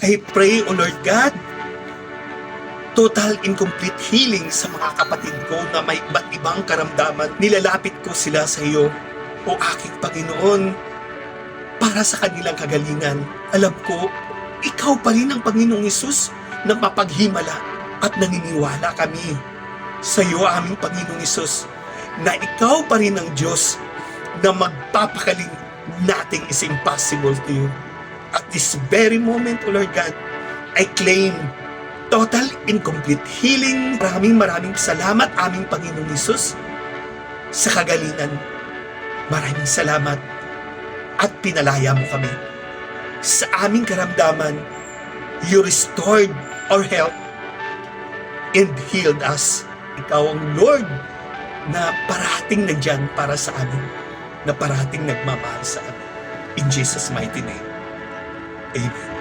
I pray, O Lord God, total incomplete healing sa mga kapatid ko na may iba't ibang karamdaman. Nilalapit ko sila sa iyo, O aking Panginoon, para sa kanilang kagalingan. Alam ko, ikaw pa rin ang Panginoong Hesus na mapaghimala at naniniwala kami sa iyo, aming Panginoong Hesus, na ikaw pa rin ang Diyos na magpapakaling nothing is impossible to you. At this very moment, O Lord God, I claim total incomplete healing. Maraming salamat, aming Panginoong Hesus, sa kagalingan. Maraming salamat at pinalaya mo kami. Sa aming karamdaman, you restored our health and healed us. Ikaw ang Lord na parating nandyan para sa amin, na parating nagmamahal sa amin. In Jesus' mighty name, Amen.